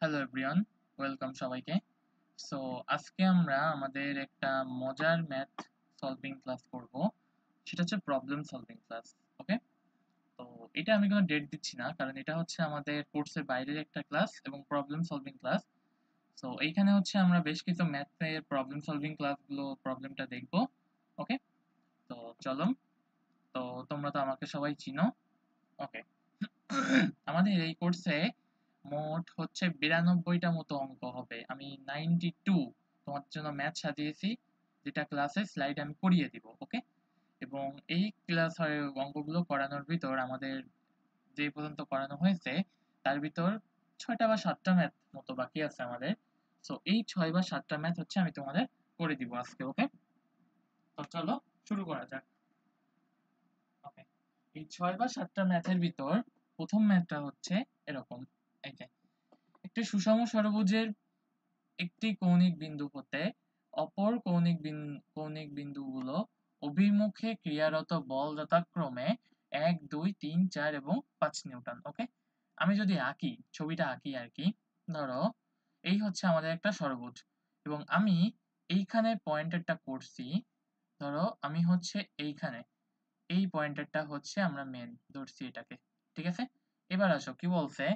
Hello everyone, welcome সবাইকে। So আজকে আমরা আমাদের একটা মজার ম্যাথ সলভিং ক্লাস করব। সেটা হচ্ছে প্রবলেম সলভিং ক্লাস। ওকে, তো এটা আমি কোনো ডেট দিচ্ছি না, কারণ এটা হচ্ছে আমাদের কোর্সের বাইরের একটা ক্লাস এবং প্রবলেম সলভিং ক্লাস। সো এইখানে হচ্ছে আমরা বেশ কিছু ম্যাথের প্রবলেম সলভিং ক্লাসগুলো প্রবলেমটা দেখব। ওকে, তো চলো। তো তোমরা তো আমাকে সবাই চিনো। ওকে, আমাদের এই কোর্সে মোট হচ্ছে 92টা মতো অঙ্ক হবে। আমি 92 তোমাদের জন্য ম্যাথ সাজিয়েছি, যেটা ক্লাসে স্লাইড আমি করিয়ে দিব। ওকে, এবং এই ক্লাসের অঙ্কগুলো করানোর ভিতর আমাদের যে পর্যন্ত করানো হয়েছে তার ভিতর 6টা বা 7টা ম্যাথ মতো বাকি আছে আমাদের। সো এই 6 বা 7টা ম্যাথ হচ্ছে আমি তোমাদের করে দিব আজকে। ওকে, তো চলো শুরু করা যাক। ওকে, এই 6 বা 7টা ম্যাথের ভিতর প্রথম ম্যাথটা হচ্ছে এরকম। এই যে, একটি সুষম ষড়ভুজের একটি কৌণিক বিন্দু হতে অপর কৌণিক বিন্দুগুলো অভিমুখে ক্রিয়ারত বল যথাক্রমে 1, 2, 3, 4 এবং 5 নিউটন। ওকে, আমি যদি আঁকি, ছবিটা আঁকি আর কি। ধরো এই হচ্ছে আমাদের একটা ষড়ভুজ এবং আমি এইখানে পয়েন্টারটা করছি। ধরো আমি হচ্ছে এইখানে এই পয়েন্টারটা হচ্ছে আমরা মেন ধরছি এটাকে। ঠিক আছে, এবার আসো কি বলছে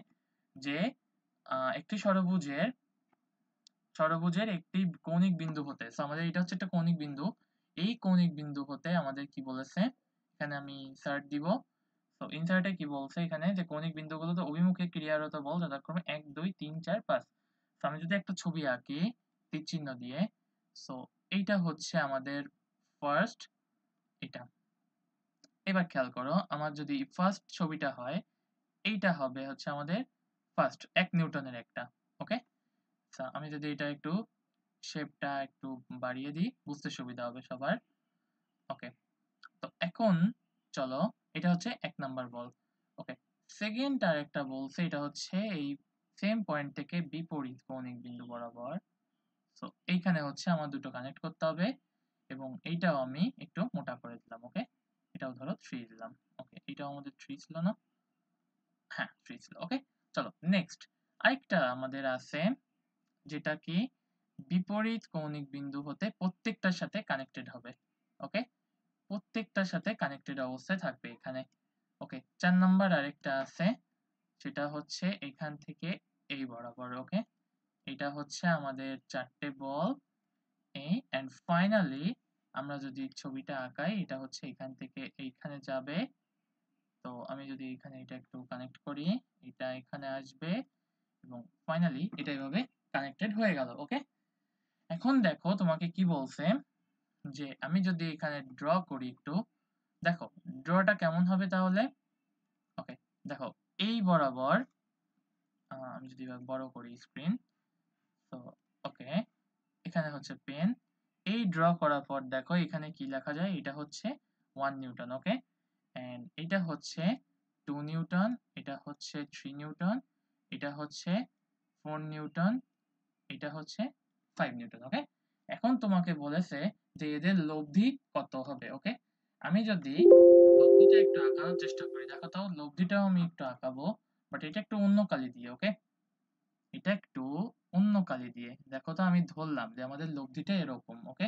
যে একটি ষড়ভুজের একটি কৌণিক বিন্দু হতে। সো আমাদের এটা হচ্ছে একটা কৌণিক বিন্দু। এই কৌণিক বিন্দু হতে আমাদের কি বলেছে, এখানে আমি ইনসার্ট দিব। সো ইনসার্টে কি বলছে এখানে যে কৌণিক বিন্দুগুলোতে অভিমুখে ক্রিয়ারত বল যথাক্রমে 1, 2, 3, 4, 5। সো আমি যদি একটা ছবি আঁকি তীর চিহ্ন দিয়ে, সো এইটা হচ্ছে আমাদের ফার্স্ট। এটা, এবার খেয়াল করো, আমার যদি ফার্স্ট ছবিটা হয়, এইটা হবে হচ্ছে আমাদের ফার্স্ট 1 নিউটনের একটা। ওকে, আচ্ছা আমি যদি এটা একটু শেপটা একটু বাড়িয়ে দিই, বুঝতে সুবিধা হবে সবার। ওকে, তো এখন চলো, এটা হচ্ছে 1 নাম্বার বল। ওকে, সেকেন্ড আর একটা বলছে, এটা হচ্ছে এই সেম পয়েন্ট থেকে বিপরীত কৌণিক বিন্দু বরাবর। সো এইখানে হচ্ছে আমার দুটো কানেক্ট করতে হবে এবং এইটাও আমি একটু মোটা করে দিলাম। ওকে, এটাও ধরো 3 দিলাম। ওকে, এটাও আমাদের 3 ছিল না? হ্যাঁ 3 ছিল। ওকে, চলো নেক্সট। আরেকটা আমাদের আছে, যেটা কি বিপরীত কৌণিক বিন্দু হতে প্রত্যেকটার সাথে কানেক্টেড হবে। ওকে, প্রত্যেকটার সাথে কানেক্টেড অবস্থায় থাকবে এখানে। ওকে, 4 নাম্বার আরেকটা আছে, সেটা হচ্ছে এখান থেকে এই বরাবর। ওকে, এটা হচ্ছে আমাদের 4টে বল। এই এন্ড ফাইনালি আমরা যদি ছবিটা আঁকাই, এটা হচ্ছে এখান থেকে এইখানে যাবে। তো আমি যদি এখানে এটা একটু কানেক্ট করি, এটা এখানে আসবে এবং ফাইনালি এটা এভাবে কানেক্টেড হয়ে গেল। ওকে, এখন দেখো তোমাকে কি বলছে, যে আমি যদি এখানে ড্র করি একটু, দেখো ড্রটা কেমন হবে তাহলে। ওকে, দেখো এই বরাবর আমি যদি এবার বড় করি স্ক্রিন, তো ওকে, এখানে হচ্ছে পেন। এই ড্র করার পর দেখো এখানে কি লেখা যায়, এটা হচ্ছে 1 নিউটন। ওকে, এন্ড এটা হচ্ছে 2 নিউটন, এটা হচ্ছে 3 নিউটন, এটা হচ্ছে 4 নিউটন, এটা হচ্ছে 5 নিউটন। ওকে, এখন তোমাকে বলেছে যে এদের লব্ধি কত হবে। ওকে, আমি যদি লব্ধিটা একটু আঁকানোর চেষ্টা করি, দেখো তো লব্ধিটাও আমি একটু আঁকাবো, বাট এটা একটু অন্য কালি দিয়ে। ওকে, এটা একটু অন্য কালি দিয়ে। দেখো তো আমি ধরলাম যে আমাদের লব্ধিটা এরকম। ওকে,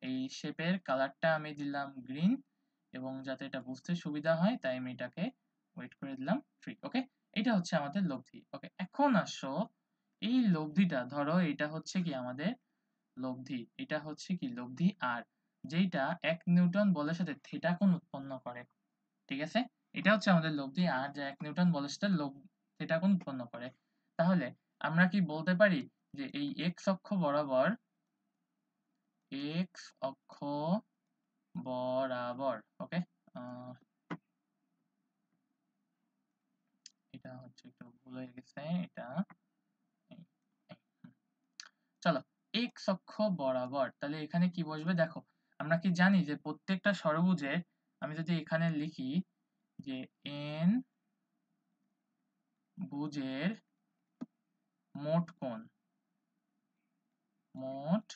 এই শেপের কালারটা আমি দিলাম গ্রিন, এবং যাতে এটা বুঝতে সুবিধা হয় তাই আমি এটাকে ওয়েট করে দিলাম 3। ওকে, এটা হচ্ছে আমাদের লব্ধি। ওকে, এখন আসো এই লব্ধিটা, ধরো এটা হচ্ছে কি আমাদের লব্ধি, এটা হচ্ছে কি লব্ধি আর, যেইটা 1 নিউটন বলের সাথে থিটা কোণ উৎপন্ন করে। ঠিক আছে, এটা হচ্ছে আমাদের লব্ধি আর, যা 1 নিউটন বলের সাথে থিটা কোণ উৎপন্ন করে। তাহলে আমরা কি বলতে পারি যে এই এক্স অক্ষ বরাবর, এক্স অক্ষ বরাবর, ওকে, এটা হচ্ছে একটু ভুল হয়ে গেছে, এটা এই, চলো এক্স অক্ষ বরাবর, তাহলে এখানে কি বসবে দেখো। আমরা কি জানি যে প্রত্যেকটা ষড়ভুজের, আমি যদি এখানে লিখি যে এন ভুজের মোট কোণ, মোট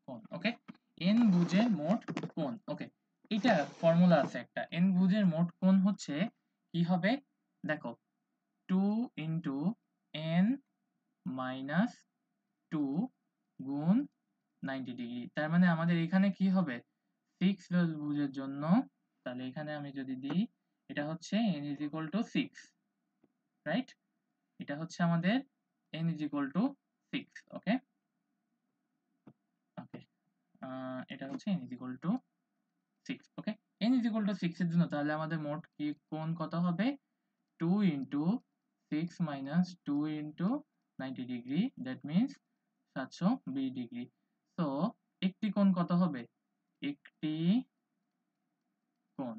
কোণ। ওকে, এন ভুজের মোট কোণ। ওকে, এটা ফর্মুলা আছে একটা, এন ভুজের মোট কোণ হচ্ছে কি হবে, দেখো 2 ইন্টু মাইনাস 2 গুণ 90 ডিগ্রি। তার মানে আমাদের এখানে কি হবে 6 ভুজের জন্য, তাহলে এখানে আমি যদি দিই এটা হচ্ছে n is equal to 6, right? এটা হচ্ছে আমাদের n is equal to 6, ওকে ওকে এটা হচ্ছে n is equal to 6, okay n is equal to 6 এর জন্য তাহলে আমাদের মোট কি কোণ কত হবে 2 into 6 minus 2 into 90 degree, that means 720 degree. So একটি কোণ কত হবে একটি কোণ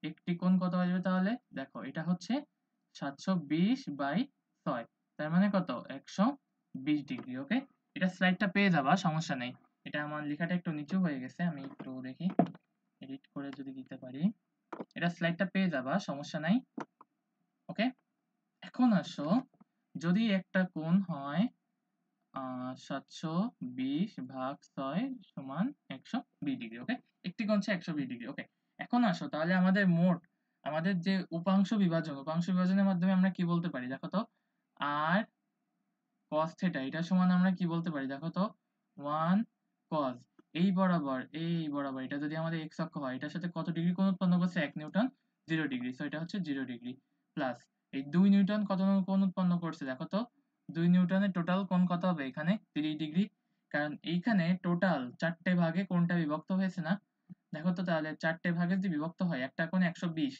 একটি কোণ কত আসবে তাহলে দেখো এটা হচ্ছে 720/6, তার মানে কত 120 ডিগ্রি। ওকে এটা স্লাইডটা পেয়ে যাবা, সমস্যা নেই। এটা আমার লেখাটা একটু নিচু হয়ে গেছে, আমি একটু দেখি এডিট করে যদি দিতে পারি। এটা স্লাইডটা পেয়ে যাবা, সমস্যা নাই। ওকে এখন আসো, যদি একটা কোণ হয় 720/6 সমান 120 ডিগ্রি, ওকে একটি কোণ হচ্ছে 120 ডিগ্রি। ওকে এখন আসো তাহলে আমাদের মোট আমাদের যে উপাংশ বিভাজনের মাধ্যমে আমরা কি বলতে পারি দেখো তো, আর cos থিটা এটা সমান আমরা কি বলতে পারি দেখো তো 1 cos এই বরাবর এটা যদি আমাদের x অক্ষ হয় এটার সাথে কত ডিগ্রি কোণ উৎপন্ন করছে 1 নিউটন 0 ডিগ্রি, সো এটা হচ্ছে 0 ডিগ্রি প্লাস এই 2 নিউটন কত কোণ উৎপন্ন করছে দেখো তো 2 নিউটনের টোটাল কোণ কত হবে এখানে 30 ডিগ্রি, কারণ এইখানে টোটাল 4টে ভাগে কোণটা বিভক্ত হয়েছে না, দেখো তো তাহলে 4টে ভাগে যদি বিভক্ত হয় একটা কোণ 120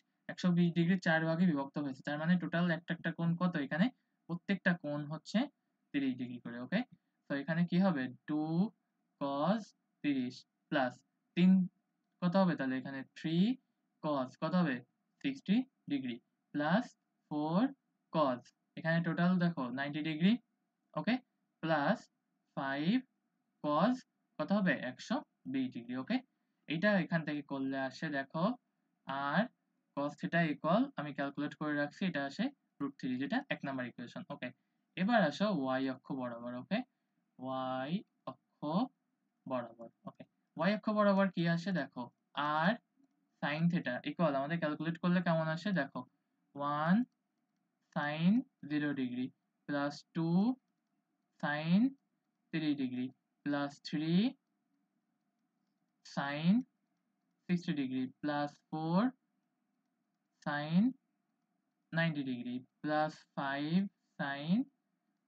ডিগ্রি 4 ভাগে বিভক্ত হয়েছে, তার মানে টোটাল একটা একটা কোণ কত এখানে প্রত্যেকটা কোণ হচ্ছে 30 ডিগ্রি করে। ওকে তো এখানে কি হবে 2 cos 30 প্লাস 3 কত হবে তাহলে এখানে 3 cos কত হবে 60 ডিগ্রি প্লাস 4 cos এখানে টোটাল দেখো 90 ডিগ্রি, ওকে প্লাস 5 cos কত হবে 120 ডিগ্রি। ওকে এটা এখান থেকে করলে আসে দেখো আর cos থিটা ইকুয়াল আমি ক্যালকুলেট করে রাখছি এটা আসে √3, যেটা 1 নাম্বার ইকুয়েশন। ওকে এবার আসো y অক্ষ বরাবর। ওকে y অক্ষ বরাবর, ওকে y অক্ষ বরাবর কি আসে দেখো আর sin থিটা ইকুয়াল আমাদের ক্যালকুলেট করলে কেমন আসে দেখো 1 sin 0 degree plus 2 sin 30 degree plus 3 sin 60 degree plus 4 sin 90 degree plus 5 sin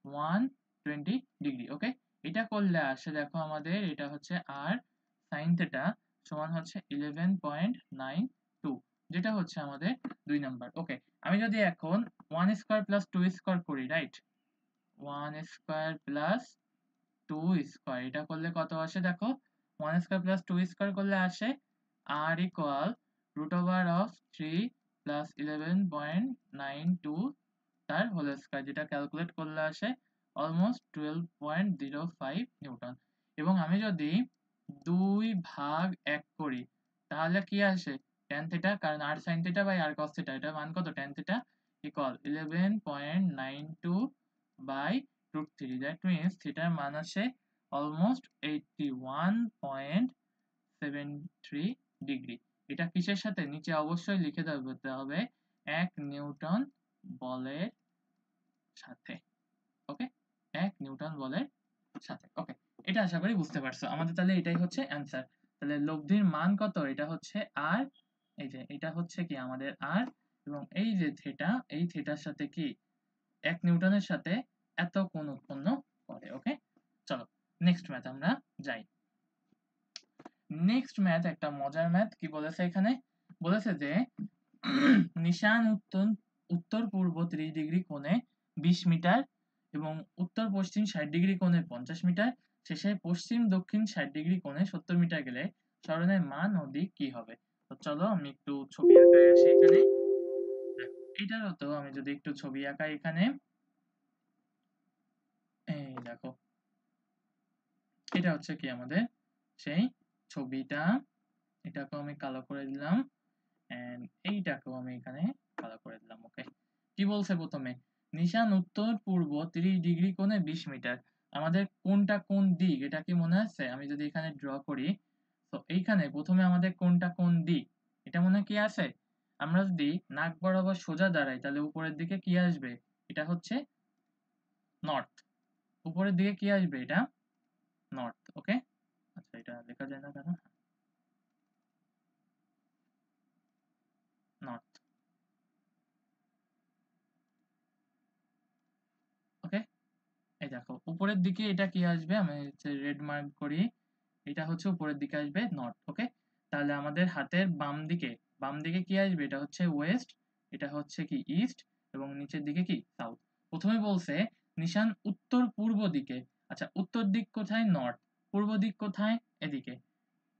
120 degree. Okay এটা করলে আসে দেখো আমাদের এটা হচ্ছে আর sin থিটা সমান হচ্ছে 11.92, যেটা হচ্ছে আমাদের 2 নাম্বার। ওকে আমি যদি এখন 1 স্কয়ার প্লাস 2 স্কয়ার করি, রাইট 1 স্কয়ার প্লাস 2 স্কয়ার এটা করলে কত আসে দেখো 1 স্কয়ার প্লাস 2 স্কয়ার করলে আসে r ইকুয়াল √3 প্লাস 11.92 তার হোল স্কয়ার, যেটা ক্যালকুলেট করলে আসে অলমোস্ট 12.05 নিউটন। এবং আমি যদি 2 ভাগ 1 করি তাহলে কি আসে tan থিটা, কারণ r sin theta by r cos theta এটা মান কত tan theta equal 11.92 by √3, that means থিটার মান আসে অলমোস্ট 81.73 ডিগ্রি। এটা কিসের সাথে নিচে অবশ্যই লিখে দিতে হবে 1 নিউটন বলের সাথে। ওকে 1 নিউটন বলের সাথে। ওকে এটা আশা করি বুঝতে পারছো, আমাদের তাহলে এটাই হচ্ছে অ্যানসার। তাহলে লব্ধির মান কত এটা হচ্ছে আর, এই যে এটা হচ্ছে কি আমাদের আর, এবং এই যে থিটা এই থিটার সাথে কি 1 নিউটনের সাথে এত কোণ উৎপন্ন করে। ওকে চলো নেক্সট ম্যাথ আমরা যাই। নেক্সট ম্যাথ একটা মজার ম্যাথ, কি বলেছে এখানে বলেছে যে নিশান উত্তর পূর্ব 30 ডিগ্রি কোণে 20 মিটার এবং উত্তর পশ্চিম 60 ডিগ্রি কোণে 50 মিটার, শেষে পশ্চিম দক্ষিণ 60 ডিগ্রি কোণে 70 মিটার গেলে সরণের মান ও দিক কি হবে। তো চলো আমি একটু ছবি আঁকাই আসি এখানে। এটার তো আমি যদি একটু ছবি আঁকাই এখানে, এই দেখো এটা হচ্ছে কি আমাদের সেই ছবিটা, এটাকেও আমি কালো করে দিলাম এন্ড এইটাকেও আমি এখানে কালো করে দিলাম। ওকে কি বলছে প্রথমে নিশান উত্তর পূর্ব 30 ডিগ্রি কোণে 20 মিটার, আমাদের কোনটা কোন দিক এটা কি মনে আছে, আমি যদি এখানে ড্র করি তো এইখানে প্রথমে আমাদের কোনটা কোন দিক এটা মনে কি আছে, আমরা যদি নাক বরাবর সোজা দাঁড়াই তাহলে উপরের দিকে কি আসবে এটা হচ্ছে নর্থ, উপরের দিকে কি আসবে, এটা নর্থ। ওকে, আচ্ছা এটা লেখা যায় না কেন, নর্থ। ওকে, এই দেখো উপরের দিকে এটা কি আসবে, আমি হচ্ছে রেড মার্ক করি, এটা হচ্ছে উপরের দিকে আসবে নর্থ। ওকে, তাহলে আমাদের হাতের বাম দিকে কি আসবে, এটা হচ্ছে ওয়েস্ট, এটা হচ্ছে কি ইস্ট, এবং নিচের দিকে কি সাউথ। প্রথমে বলছে নিশান উত্তর পূর্ব দিকে। আচ্ছা উত্তর দিক কোথায়, নর্থ। পূর্ব দিক কোথায়, এদিকে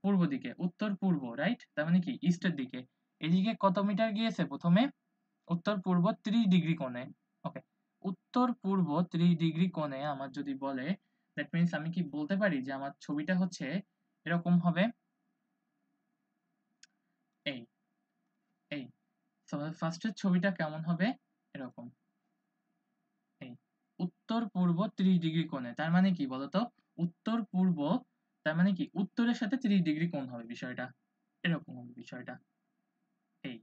পূর্ব দিকে, উত্তর পূর্ব, রাইট, তার মানে কি ইস্টের দিকে। এদিকে কত মিটার গিয়েছে প্রথমে, উত্তর পূর্ব 30 ডিগ্রি কোণে। ওকে, উত্তর পূর্ব 30 ডিগ্রি কোণে আমার যদি বলে, দ্যাট মিন্স আমি কি বলতে পারি যে আমার ছবিটা হচ্ছে এরকম হবে, এই এই ফার্স্টের ছবিটা কেমন হবে, এরকম, এই উত্তর পূর্ব 30 ডিগ্রি কোণে, তার মানে কি বলতো, উত্তর পূর্ব, তার মানে কি উত্তরের সাথে 30 ডিগ্রি কোণ হবে বিষয়টা, এরকম হবে বিষয়টা। এই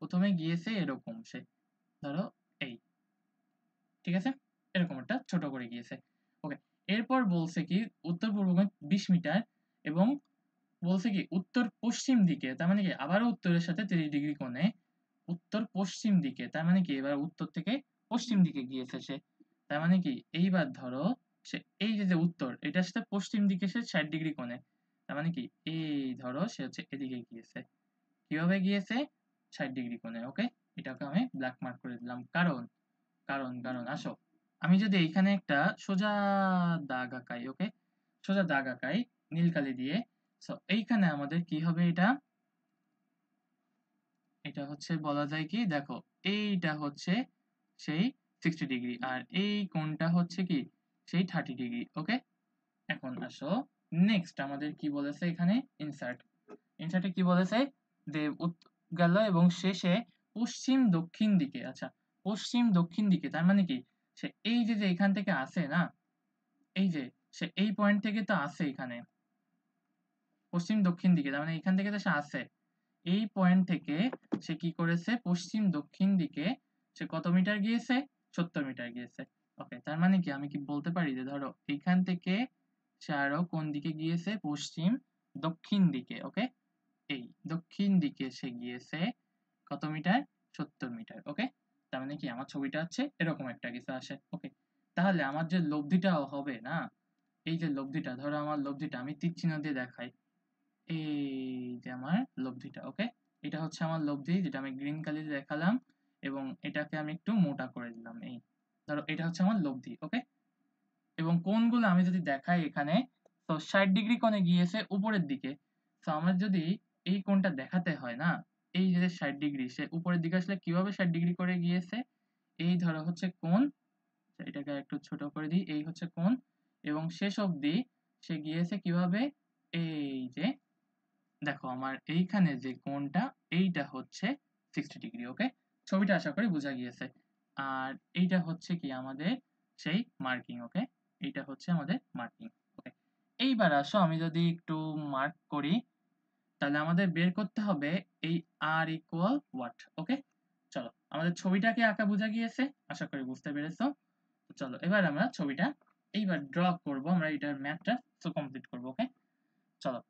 প্রথমে গিয়েছে এরকম সে, ধরো এই, ঠিক আছে, এরকম একটা ছোট করে গিয়েছে। ওকে, এরপর বলছে কি উত্তর পূর্ব 20 মিটার, এবং বলছে কি উত্তর পশ্চিম দিকে, তার মানে কি আবারও উত্তরের সাথে 30 ডিগ্রি কোণে, উত্তর পশ্চিম দিকে, তার মানে কি এবার উত্তর থেকে পশ্চিম দিকে গিয়েছে সে, তার মানে কি এইবার ধরো সে এই যে যে উত্তর এটার সাথে পশ্চিম দিকে সে 60 ডিগ্রি কোণে, তার মানে কি এই ধরো সে হচ্ছে এদিকে গিয়েছে, কিভাবে গিয়েছে, 60 ডিগ্রি কোণে। ওকে, এটাকে আমি ব্ল্যাক মার্ক করে দিলাম, কারণ কারণ কারণ আসো, আমি যদি এইখানে একটা সোজা দাগ আঁকাই, ওকে, সোজা দাগ আঁকাই নীল কালি দিয়ে, সো এইখানে আমাদের কি হবে, এটা এটা হচ্ছে বলা যায় কি, দেখো এইটা হচ্ছে সেই 60 ডিগ্রি, আর এই কোণটা হচ্ছে কি সেই 30 ডিগ্রি। ওকে, এখন আসো নেক্সট আমাদের কি বলেছে এখানে, ইনসার্ট। ইনসার্টে কি বলেছে, যে গেল এবং শেষে পশ্চিম দক্ষিণ দিকে। আচ্ছা পশ্চিম দক্ষিণ দিকে তার মানে কি, সে এই যে যে এখান থেকে আসে না, এই যে সে এই পয়েন্ট থেকে তো আসে এখানে পশ্চিম দক্ষিণ দিকে, তার মানে এখান থেকে তো সে আসে, এই পয়েন্ট থেকে সে কি করেছে পশ্চিম দক্ষিণ দিকে, সে কত মিটার গিয়েছে, 70 মিটার গিয়েছে। ওকে, তার মানে কি আমি কি বলতে পারি যে ধরো এইখান থেকে সে আরো কোন দিকে গিয়েছে, পশ্চিম দক্ষিণ দিকে। ওকে, এই দক্ষিণ দিকে সে গিয়েছে কত মিটার, 70 মিটার। ওকে, তার মানে কি আমার ছবিটা হচ্ছে এরকম একটা কিছু আসে। ওকে, তাহলে আমার যে লব্ধিটা হবে না, এই যে লব্ধিটা, ধরো আমার লব্ধিটা আমি তীর চিহ্ন দিয়ে দেখাই, এই যে আমার লব্ধিটা। ওকে, এটা হচ্ছে আমার লব্ধি যেটা আমি গ্রিন কালিতে দেখালাম, এবং এটাকে আমি একটু মোটা করে দিলাম, এই ধরো এটা হচ্ছে আমার লব্ধি। ওকে, এবং কোণগুলো আমি যদি দেখাই এখানে, তো 60 ডিগ্রি কোণে গিয়েছে উপরের দিকে। তো আমার যদি এই কোণটা দেখাতে হয় না, এই যে 60 ডিগ্রি সে উপরের দিকে আসলে কিভাবে 60 ডিগ্রি করে গিয়েছে, এই ধরো হচ্ছে কোণ, এটাকে একটু ছোট করে দিই, এই হচ্ছে কোণ, এবং শেষ অবধি সে গিয়েছে কিভাবে, এই যে দেখো আমার এইখানে যে কোণটা, এইটা হচ্ছে 60 ডিগ্রি। ওকে, ছবিটা আশা করি বোঝা গিয়েছে। আর এইটা হচ্ছে কি আমাদের সেই মার্কিং। ওকে, এইটা হচ্ছে আমাদের মার্কিং। ওকে, এইবার আসো আমি যদি একটু মার্ক করি, তাহলে আমাদের বের করতে হবে এই আর ইকুয়াল হোয়াট। ওকে, চলো আমাদের ছবিটাকে আঁকা বোঝা গিয়েছে, আশা করি বুঝতে পেরেছো। তো চলো এবার আমরা ছবিটা এইবার ড্র করব, আমরা এটার ম্যাথটা কমপ্লিট করব। ওকে, চলো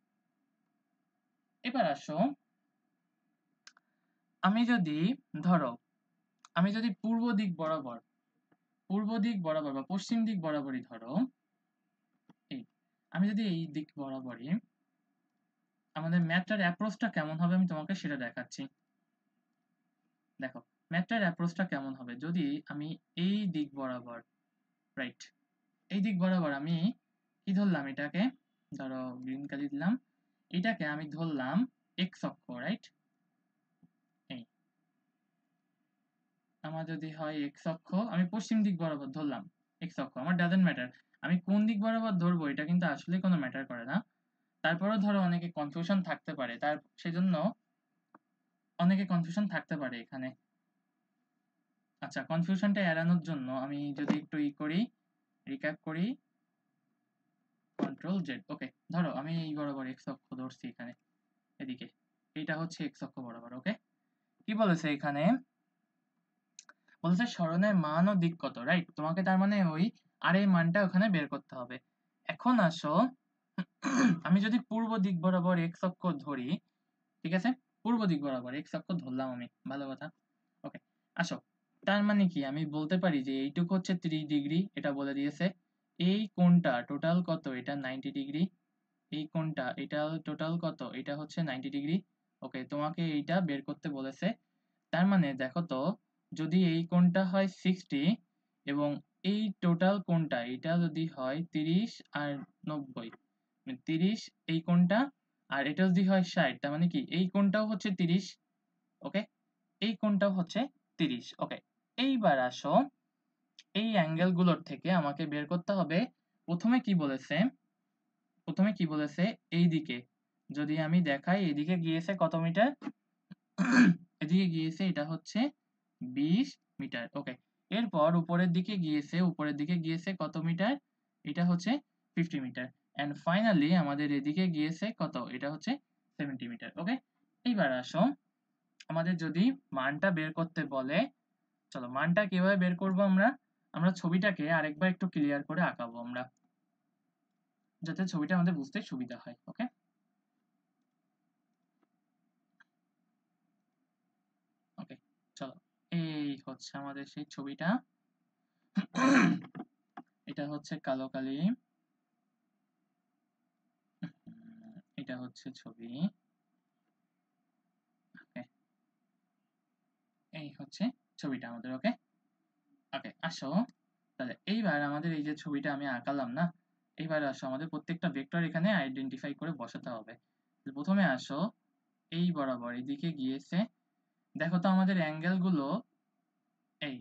এবার আসো, আমি যদি ধরো আমি যদি পূর্ব দিক বরাবর বা পশ্চিম দিক বরাবরই ধরো, এই আমি যদি এই দিক বরাবরই, আমাদের ম্যাথটার অ্যাপ্রোচটা কেমন হবে আমি তোমাকে সেটা দেখাচ্ছি। দেখো ম্যাথটার অ্যাপ্রোচটা কেমন হবে, যদি আমি এই দিক বরাবর, রাইট, এই দিক বরাবর আমি কি ধরলাম, এটাকে ধরো গ্রিন কালি দিলাম, এটাকে আমি ধরলাম এক্স অক্ষ, রাইট, এই আমার যদি হয় এক্স অক্ষ, আমি পশ্চিম দিক বরাবর ধরলাম এক্স অক্ষ, আমার ডাজন্ট ম্যাটার আমি কোন দিক বরাবর ধরবো, এটা কিন্তু আসলে কোনো ম্যাটার করে না। তারপরেও ধরো অনেকে কনফিউশন থাকতে পারে, তার সেজন্য অনেকে কনফিউশন থাকতে পারে এখানে। আচ্ছা কনফিউশনটা এড়ানোর জন্য আমি যদি একটু করি, রিক্যাপ করি, কন্ট্রোল জেড। ওকে, ধরো আমি এই বরাবর এক্স অক্ষ ধরছি এখানে, এদিকে এইটা হচ্ছে এক্স অক্ষ বরাবর। ওকে, কি বলেছে এখানে, বলেছে সরণের মান ও দিক কত, রাইট, তোমাকে তার মানে ওই আর এই মানটা ওখানে বের করতে হবে। এখন আসো আমি যদি পূর্ব দিক বরাবর x অক্ষ ধরি, ঠিক আছে, পূর্ব দিক বরাবর x অক্ষ ধরলাম আমি, ভালো কথা। ওকে, আসো, তার মানে কি আমি বলতে পারি যে এইটুকু হচ্ছে 30 ডিগ্রি, এটা বলে দিয়েছে। এই কোণটা টোটাল কত, এটা 90 ডিগ্রি। এই কোণটা এটা টোটাল কত, এটা হচ্ছে 90 ডিগ্রি। ওকে, তোমাকে এইটা বের করতে বলেছে। তার মানে দেখো তো, যদি এই কোণটা হয় 60 এবং এই টোটাল কোণটা এটা যদি হয় 30 আর 90, 30 এই কোণটা, আর এটা যদি হয় 60, তার মানে কি এই কোণটাও হচ্ছে 30। ওকে, এই কোণটাও হচ্ছে 30। ওকে, এইবার আসো, এই অ্যাঙ্গেল গুলোর থেকে আমাকে বের করতে হবে। প্রথমে কি বলেছে, প্রথমে কি বলেছে, এই দিকে যদি আমি দেখাই, এদিকে গিয়েছে কত মিটার, এদিকে গিয়েছে এটা হচ্ছে 20 মিটার। ওকে, এরপর উপরের দিকে গিয়েছে, উপরের দিকে গিয়েছে কত মিটার, এটা হচ্ছে 50 মিটার। এন্ড ফাইনালি আমাদের এদিকে গিয়েছে কত, এটা হচ্ছে 70 মিটার। ওকে, এইবার আসো, আমাদের যদি মানটা বের করতে বলে, চলো মানটা কিভাবে বের করব আমরা, আমরা ছবিটাকে আরেকবার একটু ক্লিয়ার করে আঁকাবো আমরা, যাতে ছবিটা আমাদের বুঝতে সুবিধা হয়। ওকে, ওকে, চলো, এই হচ্ছে আমাদের সেই ছবিটা। এটা হচ্ছে কালো কালি, এটা হচ্ছে ছবি। ওকে, এই হচ্ছে ছবিটা আমাদের। ওকে, ওকে, আসো, তাহলে এইবার আমাদের এই যে ছবিটা আমি আঁকালাম না, এইবার আসো আমাদের প্রত্যেকটা ভেক্টর এখানে আইডেন্টিফাই করে বসাতে হবে। প্রথমে আসো, এই বরাবর এদিকে গিয়েছে, দেখো তো আমাদের অ্যাঙ্গেল গুলো, এই,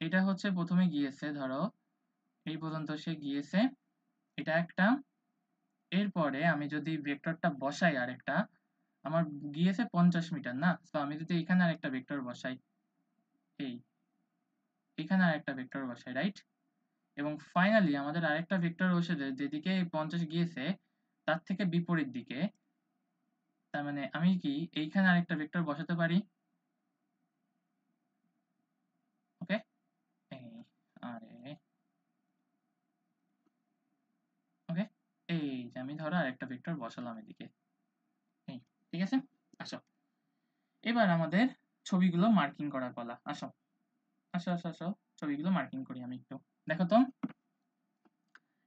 এটা হচ্ছে প্রথমে গিয়েছে, ধরো এই পর্যন্ত সে গিয়েছে, এটা একটা। এরপরে আমি যদি ভেক্টরটা বসাই আরেকটা, আমার গিয়েছে 50 মিটার না, তো আমি যদি এখানে আরেকটা ভেক্টর বসাই, এই, এখানে আরেকটা ভেক্টর বসাই, রাইট, এবং ফাইনালি আমাদের আরেকটা ভেক্টর বসে যেদিকে 50 গিয়েছে তার থেকে বিপরীত দিকে, তার মানে আমি কি এইখানে আরেকটা ভেক্টর বসাতে পারি। ওকে, এই, আরে, ওকে, এই যে আমি ধরো আরেকটা ভেক্টর বসালাম এদিকে, এই, ঠিক আছে। আসো, এবার আমাদের ছবিগুলো মার্কিং করার পালা। আসো, আসো, আসো, আসো, ছবিগুলো মার্কিং করি আমি একটু। দেখো তো,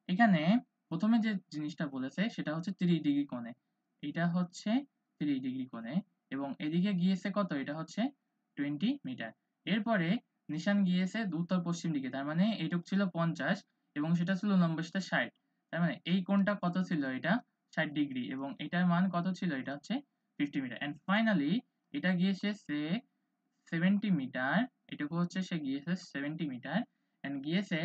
এখানে প্রথমে যে জিনিসটা বলেছে সেটা হচ্ছে 30 ডিগ্রি কোণে, এটা হচ্ছে 30 ডিগ্রি কোণে, এবং এদিকে গিয়েছে কত, এটা হচ্ছে 20 মিটার। এরপরে নিশান গিয়েছে উত্তর পশ্চিম দিকে, তার মানে এইটুক ছিল 50 এবং সেটা ছিল উল্লম্ব সাথে 60, তার মানে এই কোণটা কত ছিল, এটা 60 ডিগ্রি, এবং এটার মান কত ছিল, এটা হচ্ছে 50 মিটার। এন্ড ফাইনালি এটা গিয়েছে সে 70 মিটার, এটুকু হচ্ছে সে গিয়েছে 70 মিটার, এন্ড গিয়েছে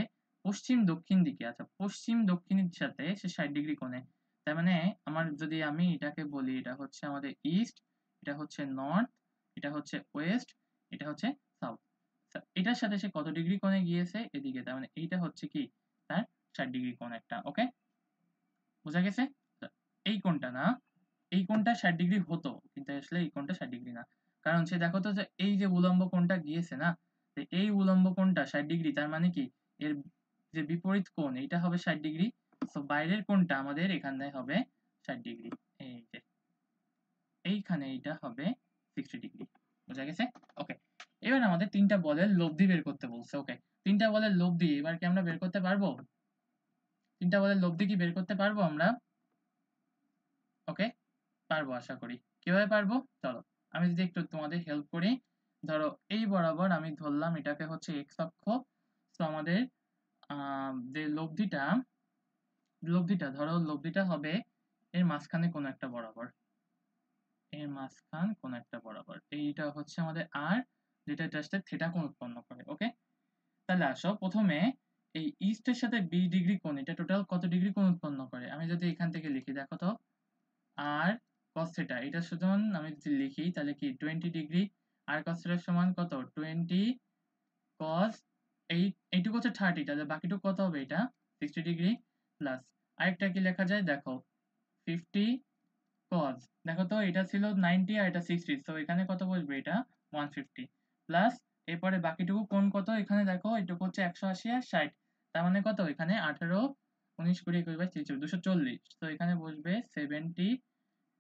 পশ্চিম দক্ষিণ দিকে। আচ্ছা, পশ্চিম দক্ষিণের সাথে সে 60 ডিগ্রি কোণে, তার মানে আমার যদি আমি এটাকে বলি, এটা হচ্ছে আমাদের ইস্ট, এটা হচ্ছে নর্থ, এটা হচ্ছে ওয়েস্ট, এটা হচ্ছে সাউথ। এটার সাথে সে কত ডিগ্রি কোণে গিয়েছে, এদিকে, তার মানে এইটা হচ্ছে কি তার 60 ডিগ্রি কোণ একটা। ওকে, বোঝা গেছে? তো এই কোণটা না, এই কোণটা 60 ডিগ্রি হতো, কিন্তু আসলে এই কোণটা 60 ডিগ্রি না, কারণ সে দেখো তো যে এই যে উলম্ব কোণটা গিয়েছে না, তো এই উলম্ব কোণটা 60 ডিগ্রি, তার মানে কি এর যে বিপরীত কোণ এটা হবে 60 ডিগ্রি, তো বাইরের কোণটা আমাদের এখানে হবে 60 ডিগ্রি, এই যে এইখানে এটা হবে 60 ডিগ্রি। বোঝা গেছে? ওকে, এবার আমাদের তিনটা বলের লব্ধি বের করতে বলছে। ওকে, তিনটা বলের লব্ধি এবার কি আমরা বের করতে পারবো? তিনটা বলের লব্ধি কি বের করতে পারবো আমরা? ওকে, পারবো আশা করি। কিভাবে পারবো, চলো আমি যদি একটু তোমাদের হেল্প করি। ধরো এই বরাবর আমি ধরলাম এটাকে হচ্ছে এক্স অক্ষ, তো আমাদের যে লব্ধিটা, লব্ধিটা ধরো লব্ধিটা হবে এর মাঝখানে কোনো একটা বরাবর, এর মাঝখান কোন একটা বরাবর, এইটা হচ্ছে আমাদের আর, যেটা জাস্ট থিটা কোণ উৎপন্ন করে। ওকে, তাহলে আসো প্রথমে এই ইস্ট এর সাথে 20 ডিগ্রি কোণ, এটা টোটাল কত ডিগ্রি কোণ উৎপন্ন করে, আমি যদি এখান থেকে লিখি, দেখো তো, আর cos থিটা এটা সমান, আমি যদি লিখি তাহলে কি 20 ডিগ্রি, আর cos থিটা সমান কত, 20 cos, এইটুকু হচ্ছে 30, তাহলে বাকিটুকু কত হবে, এটা 60 ডিগ্রি, প্লাস আরেকটা কি লেখা যায় দেখো, 50 cos, দেখো তো এটা ছিল 90 আর এটা 60, তো এখানে কত বসবে, এটা 150, প্লাস এরপরে বাকিটুকু কোণ কত, এখানে দেখো এটুকু হচ্ছে 180 আর 60, তার মানে কত, এখানে 18 19 20 21 22 23 240, তো এখানে বসবে 70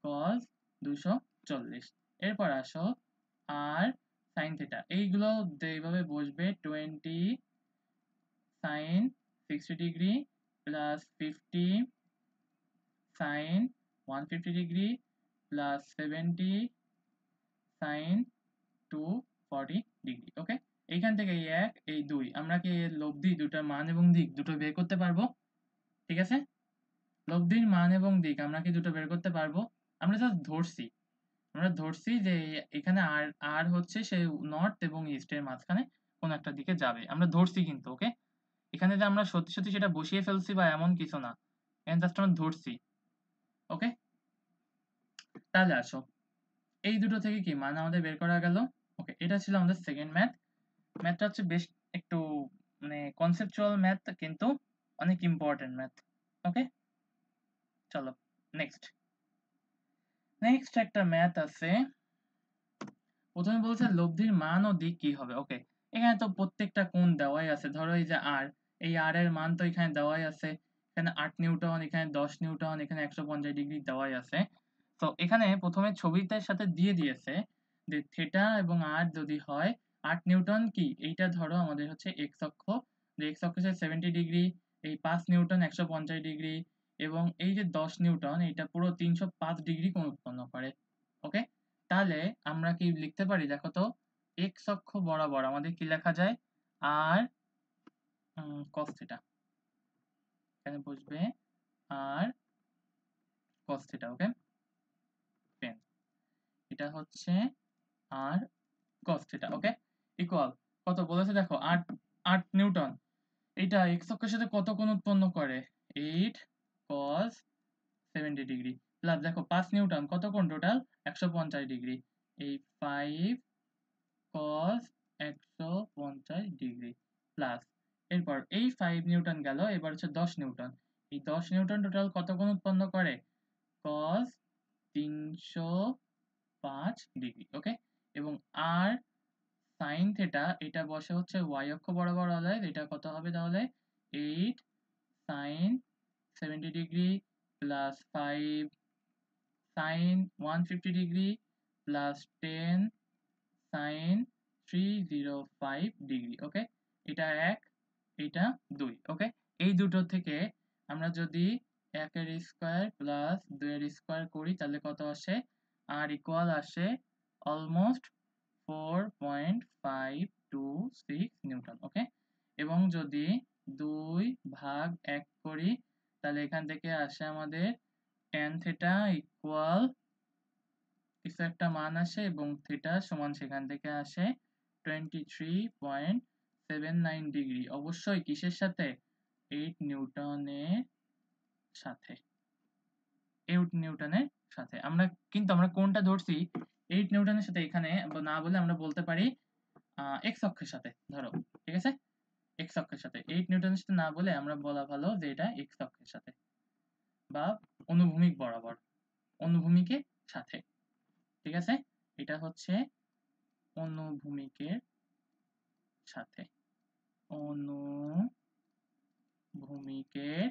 cos 240। এরপর আসো আর sin থিটা, এইগুলো এইভাবে বসবে 20 sin 60 degree plus 50 sin 150 degree plus 70 sin 240 degree. Okay, এইখান থেকে এই 1 এই 2 আমরা কি এর লব্ধি দুটার মান এবং দিক দুটো বের করতে পারবো? ঠিক আছে, লব্ধির মান এবং দিক আমরা কি দুটো বের করতে পারবো? আমরা জাস্ট ধরছি, আমরা ধরছি যে এখানে আর আর হচ্ছে সে নর্থ এবং ইস্ট এর মাঝখানে কোন একটা দিকে যাবে, আমরা ধরছি কিন্তু। ওকে, এখানে যে আমরা সত্যি সত্যি সেটা বসিয়ে ফেলছি বা এমন কিছু না, এখানে জাস্ট আমরা ধরছি। ওকে, তাহলে আসো এই দুটো থেকে কি মান আমাদের বের করা গেল। ওকে, এটা ছিল আমাদের সেকেন্ড ম্যাথ। ম্যাথটা হচ্ছে বেশ একটু মানে কনসেপচুয়াল ম্যাথ, কিন্তু অনেক ইম্পর্টেন্ট ম্যাথ। ওকে, চলো নেক্সট একটা ম্যাথ আছে। প্রথমে বলছে লব্ধির মান ও দিক কি হবে। ওকে, এখানে তো প্রত্যেকটা কোণ দেওয়াই আছে, ধরো এই যে আর, এই আর এর মান তো এখানে দেওয়াই আছে, এখানে 8 নিউটন, এখানে 10 নিউটন, এখানে 150 ডিগ্রি দেওয়াই আছে। তো এখানে প্রথমে ছবিটার সাথে দিয়ে দিয়েছে যে থিটা এবং আর যদি হয় 8 নিউটন কি, এইটা ধরো আমাদের হচ্ছে এক্স অক্ষ, যে এক্স অক্ষ হচ্ছে 70 ডিগ্রি, এই 5 নিউটন 150 ডিগ্রি, এবং এই যে 10 নিউটন এটা পুরো 305 ডিগ্রি কোণ উৎপন্ন করে। ওকে, তাহলে আমরা কি লিখতে পারি, দেখো তো, এক্স অক্ষ বরাবর আমাদের কি লেখা যায়, আর cos থিটা, এখানে বসবে আর cos থিটা। ওকে, পেন, এটা হচ্ছে আর cos থিটা। ওকে, ইকুয়াল কত বলেছে দেখো, 8 নিউটন, এটা এক্স অক্ষের সাথে কত কোণ উৎপন্ন করে, 8 cos 70 ডিগ্রি, প্লাস দেখো 5 নিউটন কত কোণ টোটাল 150 ডিগ্রি, এই 5 cos 150 ডিগ্রি প্লাস, এরপর এই 5 নিউটন গেল, এবার হচ্ছে 10 নিউটন, এই 10 নিউটন টোটাল কত কোণ উৎপন্ন করে, cos 305 ডিগ্রি। ওকে, এবং আর sin থিটা এটা বসে হচ্ছে y অক্ষ বরাবর হলে এটা কত হবে তাহলে, 8 sin 70 degree plus 5 sin 150 degree plus 10 sin 305 degree. Okay, এটা 1, এটা 2। ওকে, এই দুটো থেকে আমরা যদি 1 এর স্কয়ার প্লাস 2 এর স্কয়ার করি তাহলে কত আসে, আর ইকুয়াল আসে অলমোস্ট 4.526 নিউটন। ওকে, এবং যদি 2 ভাগ 1 করি তাহলে এখান থেকে আসে আমাদের tan থিটা ইকুয়াল কিছু একটা মান আসে, এবং থিটা সমান সেখান থেকে আসে 23.79 ডিগ্রি, অবশ্যই কিসের সাথে, 8 নিউটনের সাথে, 8 নিউটনের সাথে। আমরা কিন্তু আমরা কোনটা ধরছি 8 নিউটনের সাথে, এখানে না বলে আমরা বলতে পারি এক্স অক্ষের সাথে ধরো। ঠিক আছে, এক্স অক্ষের সাথে, 8 নিউটনের সাথে না বলে আমরা বলা ভালো যে এটা এক্স অক্ষের সাথে বা অনুভূমিক বরাবর, অনুভূমিকের সাথে। ঠিক আছে, এটা হচ্ছে অনুভূমিকের সাথে, অনুভূমিকের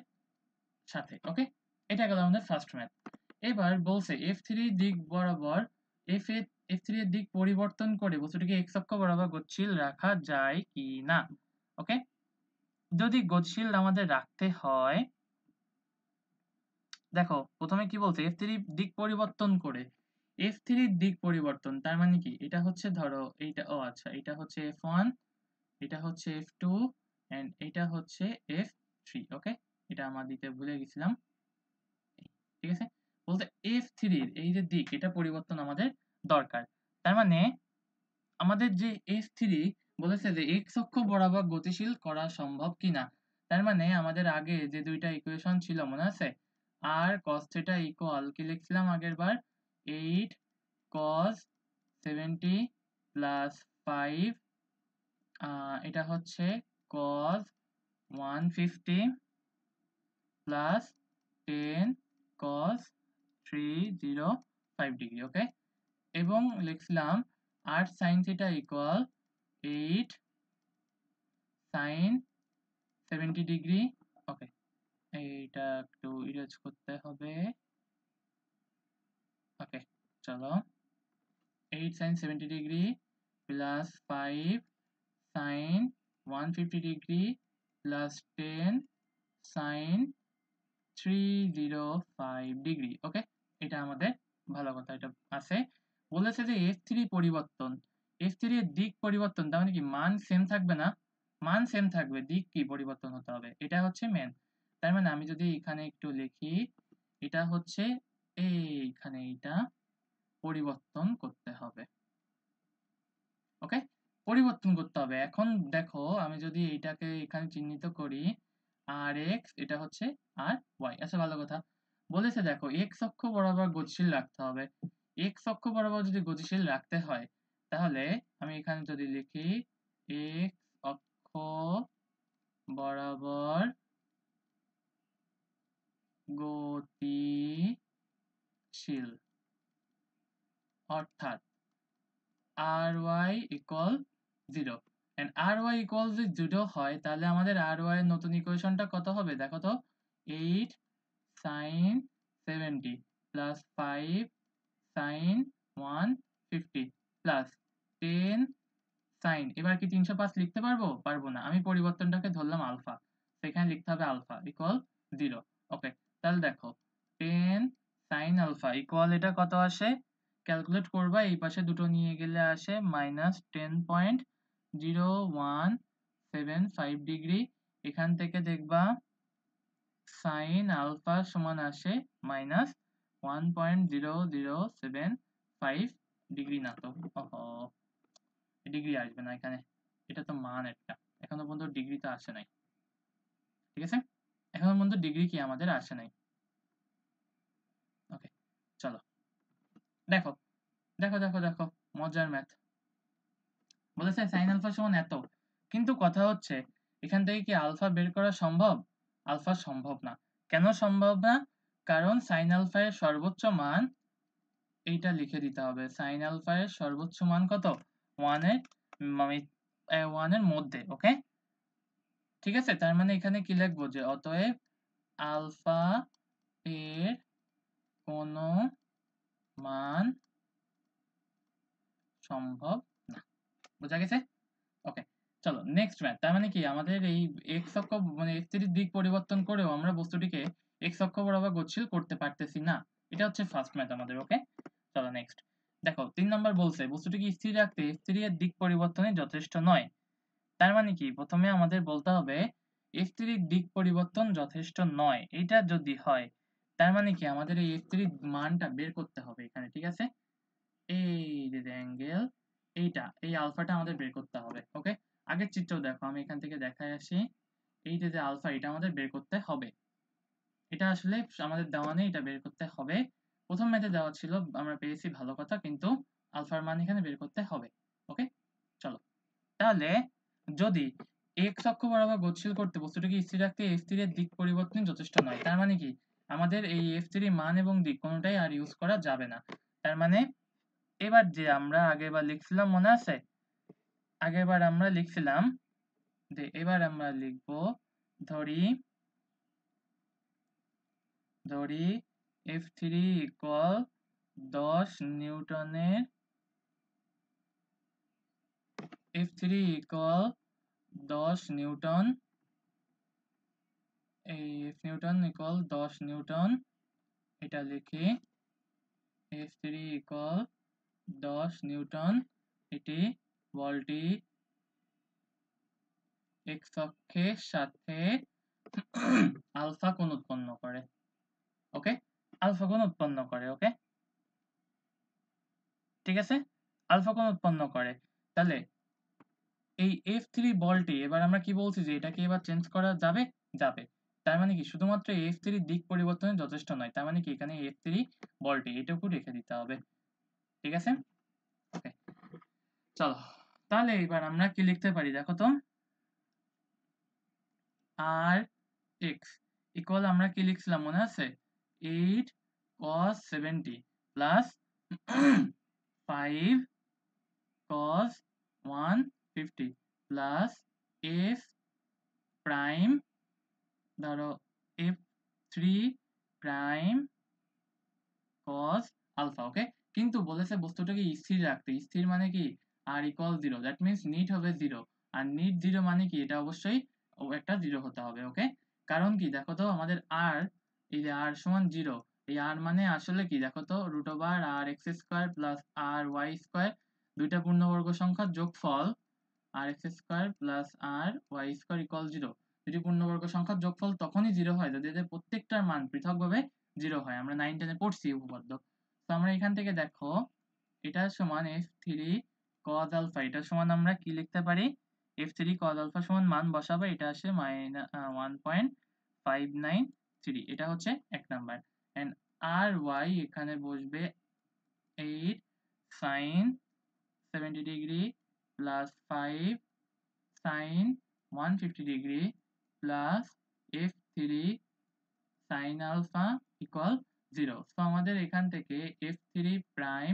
সাথে। ওকে, এটা গেল আমাদের ফার্স্ট ম্যাথ। এবার বলছে F3 দিক বরাবর F3 এর দিক পরিবর্তন করে বস্তুটিকে x অক্ষ বরাবর গতিশীল রাখা যায় কি না। ওকে, যদি গতিশীল আমাদের রাখতে হয়, দেখো প্রথমে কি বলছে, F3 দিক পরিবর্তন করে, F3 দিক পরিবর্তন তার মানে কি, এটা হচ্ছে ধরো এইটা, ও আচ্ছা, এটা হচ্ছে F1, এটা হচ্ছে F2 এন্ড এটা হচ্ছে F3। ওকে, এটা আমরা দিতে ভুলে গেছিলাম। ঠিক আছে, বলতে F3 এর এই যে দিক এটা পরিবর্তন আমাদের দরকার। তার মানে আমাদের যে F3 বলেছে যে x অক্ষ বরাবর গতিশীল করা সম্ভব কিনা, তার মানে আমাদের আগে যে দুইটা ইকুয়েশন ছিল মনে আছে, আর cos থিটা ইকুয়াল কি লিখছিলাম আগের বার, 8 cos 70 প্লাস 5 এটা হচ্ছে cos 150 plus 10 cos 305 degree. Okay, এবং লিখছিলাম 8 sin theta equal 8 sin 70 degree. Okay, এইটা একটু ইরেজ করতে হবে। ওকে, চলো 8 sin 70 degree plus 5 sin 150 degree plus 10 sin 305 degree. Okay, এটা আমাদের ভালো কথা, এটা আছে। বলেছে যে f3 পরিবর্তন, f3 এর দিক পরিবর্তন, তার মানে কি মান সেম থাকবে না, মান সেম থাকবে, দিক কি পরিবর্তন হতে হবে, এটা হচ্ছে মেন। তার মানে আমি যদি এখানে একটু লিখি, এটা হচ্ছে এইখানে এটা পরিবর্তন করতে হবে। ওকে, পরিবর্তন করতে হবে। এখন দেখো আমি যদি এইটাকে এখানে চিহ্নিত করি আর এক্স, এটা হচ্ছে আর ওয়াই। আচ্ছা ভালো কথা, বলেছে দেখো এক্স অক্ষ বরাবর গতিশীল রাখতে হবে। এক্স অক্ষ বরাবর যদি গতিশীল রাখতে হয়, তাহলে আমি এখানে যদি লিখি এক্স অক্ষ বরাবর গতিশীল, অর্থাৎ আর ওয়াই ইকুয়াল 0, and আর ওয়াই ইকুয়াল যদি 0 হয়, তাহলে আমাদের আর ওয়াই এর নতুন ইকুয়েশনটা কত হবে দেখো তো, 8 sin 70 plus 5 sin 150 plus 10 sin, এবার কি 305 লিখতে পারবো? পারবো না, আমি পরিবর্তনটাকে ধরলাম আলফা, সেখানে লিখতে হবে আলফা ইকুয়াল 0। ওকে, তাহলে দেখো 10 sin আলফা ইকুয়াল এটা কত আসে, ক্যালকুলেট করবা, এই পাশে দুটো নিয়ে গেলে আসে -10.0175 ডিগ্রি। এখান থেকে দেখবা sin আলফা সমান আসে -1.0075 ডিগ্রি। না তো, ওহো, ডিগ্রি আসবে না এখানে, এটা তো মান, একটা এখনো পর্যন্ত ডিগ্রি তো আসে নাই। ঠিক আছে, এখনো পর্যন্ত ডিগ্রি কি আমাদের আসে নাই। ওকে, চলো দেখো দেখো দেখো দেখো, মজার ম্যাথ। বলেছে সাইন আলফা সমান এত, কিন্তু কথা হচ্ছে এখান থেকে কি আলফা বের করা সম্ভব? আলফা সম্ভব না। কেন সম্ভব না? কারণ সাইন আলফা এর সর্বোচ্চ মান, এইটা লিখে দিতে হবে, সাইন আলফা এর সর্বোচ্চ মান কত, 1 এর, মানে 1 এর মধ্যে। ওকে, ঠিক আছে, তার মানে এখানে কি লিখবো, যে অতএব আলফা এর কোনো মান সম্ভব না। বোঝা গেছে? ওকে, চলো নেক্সট ম্যাথ। তার মানে কি আমাদের এই এক্স অক্ষ মানে এর দিক পরিবর্তন করেও আমরা বস্তুটিকে এক্স অক্ষ বরাবর গতিশীল করতে পারতেছি না, এটা হচ্ছে ফার্স্ট ম্যাথ আমাদের। ওকে, চলো নেক্সট দেখো 3 নাম্বার বলছে বস্তুটিকে স্থির রাখতে f3 এর দিক পরিবর্তনই যথেষ্ট নয়। তার মানে কি প্রথমে আমাদের বলতে হবে f3 এর দিক পরিবর্তন যথেষ্ট নয়, এটা যদি হয় তার মানে কি আমাদের এই f3 মানটা বের করতে হবে এখানে। ঠিক আছে, এই যে অ্যাঙ্গেল, এইটা এই আলফাটা আমাদের বের করতে হবে। ওকে, আগের চিত্র দেখো, আমি এখান থেকে দেখায় আসি, এই যে আলফা, এটা আমাদের বের করতে হবে। এটা আসলে আমাদের দেওয়া নেই, এটা বের করতে হবে। প্রথম ম্যাথে দেওয়া ছিল, আমরা পেয়েছি, ভালো কথা, কিন্তু আলফার মান এখানে বের করতে হবে। ওকে, চলো তাহলে যদি এক্স অক্ষ বরাবর গতিশীল করতে বস্তুটিকে স্থির রাখতে f3 এর দিক পরিবর্তন যথেষ্ট নয়, তার মানে কি আমাদের এই f3 মান এবং দিক কোনোটাই আর ইউজ করা যাবে না। তার মানে এবার যে আমরা আগেরবার লিখছিলাম মনে আছে, আগেরবার আমরা লিখছিলাম যে এবার আমরা লিখব, ধরি ধরি f3 ইকুয়াল 10 নিউটনের, f3 ইকুয়াল 10 নিউটন, এই f নিউটন ইকুয়াল 10 নিউটন, এটা লিখি f3 ইকুয়াল 10 নিউটন, এটি বলটি এক্স অক্ষের সাথে আলফা কোণ উৎপন্ন করে। ওকে, আলফা কোণ উৎপন্ন করে। ওকে, ঠিক আছে, আলফা কোণ উৎপন্ন করে। তাহলে এই f3 বলটি, এবার আমরা কি বলছি যে এটাকে এবার চেঞ্জ করা যাবে, যাবে। তার মানে কি শুধুমাত্র f3 দিক পরিবর্তনে যথেষ্ট নয়, তার মানে কি এখানে f3 বলটি এটুকু রেখে দিতে হবে। ঠিক আছে, ওকে, চলো তাহলে এবার আমরা কি লিখতে পারি দেখো তো, আর এক্স ইকুয়াল আমরা কি লিখছিলাম মনে আছে, 8 cos 70 plus 5 cos 150 plus f prime ধরো f3 প্রাইম cos আলফা, ওকে। কিন্তু বলেছে বস্তুটাকে স্থির রাখতে, স্থির মানে কি r equal 0, that means net হবে 0, আর নিট 0 মানে কি এটা অবশ্যই একটা 0 হতে হবে, ওকে। কারণ কি দেখো তো আমাদের r, এই যে r সমান 0, এই r মানে আসলে কি দেখো তো রুট ওভার আর এক্স স্কোয়ার প্লাস আর ওয়াই স্কোয়ার, দুইটা পূর্ণবর্গ সংখ্যার যোগফল আর এক্স স্কোয়ার প্লাস আর ওয়াই স্কোয়ার ইকুয়াল 0। দুটি পূর্ণবর্গ সংখ্যার যোগফল তখনই 0 হয় যদি এদের প্রত্যেকটার মান পৃথকভাবে 0 হয়, আমরা 9-10 এ পড়ছি উপপাদ্য। তো আমরা এখান থেকে দেখো এটা সমান f3 cos আলফা, এটা সমান আমরা কি লিখতে পারি, f3 cos আলফা সমান মান বসাবো, এটা আসে 1.593, এটা হচ্ছে এক নাম্বার। এন্ড আর ওয়াই এখানে বসবে 8 sin 70 degree plus 5 sin 150 degree plus f3 sin alpha equal 0। তো আমাদের এখান থেকে f3 প্রাইম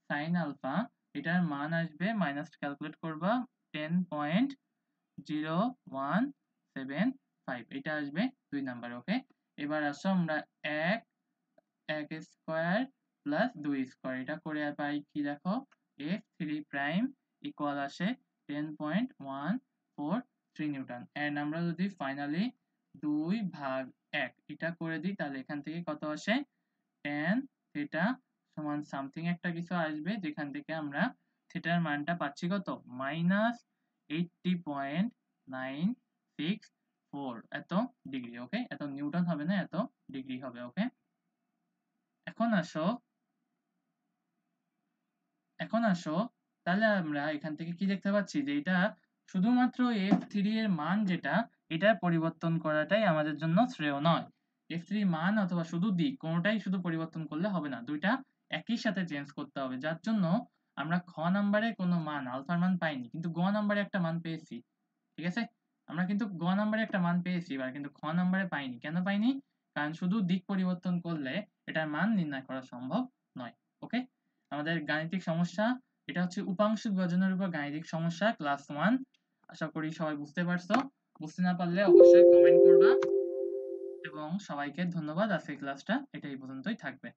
sin আলফা এটার মান আসবে, মাইনাস ক্যালকুলেট করবা 10.0175, এটা আসবে 2 নাম্বার, ওকে। এবার আসো আমরা এক স্কোয়ার প্লাস 2 স্কোয়ার এটা করে আর পাই কি দেখো f3 প্রাইম ইকুয়াল আসে 10.143 নিউটন। এন্ড আমরা যদি ফাইনালি 2/1 এটা করে দিই তাহলে এখান থেকে কত আসে, tan থিটা সমান সামথিং একটা কিছু আসবে, যেখান থেকে আমরা থিটার মানটা পাচ্ছি কত, -80.964 এত ডিগ্রি, ওকে। এত নিউটন হবে না, এত ডিগ্রি হবে, ওকে। এখন আসো তাহলে আমরা এখান থেকে কি দেখতে পাচ্ছি যে এটা শুধুমাত্র f3 এর মান যেটা, এটা পরিবর্তন করাটাই আমাদের জন্য শ্রেয় নয়। f3 মান অথবা শুধু দিক কোনোটাই শুধু পরিবর্তন করলে হবে না, দুইটা একই সাথে চেঞ্জ করতে হবে, যার জন্য আমরা খ নাম্বারে কোনো মান আলফার মান পাইনি, কিন্তু গ নাম্বারে একটা মান পেয়েছি, ঠিক আছে। আমরা কিন্তু গ নাম্বারে একটা মান পেয়েছি এবার, কিন্তু খ নাম্বারে পাইনি। কেন পাইনি? কারণ শুধু দিক পরিবর্তন করলে এটার মান নির্ণয় করা সম্ভব নয়, ওকে। আমাদের গাণিতিক সমস্যা, এটা হচ্ছে উপাংশ বিভাজনের উপর গাণিতিক সমস্যা ক্লাস 1। আশা করি সবাই বুঝতে পারছো, বুঝতে না পারলে অবশ্যই কমেন্ট করবা, এবং সবাইকে ধন্যবাদ। আজকের ক্লাসটা এটাই পর্যন্তই থাকবে।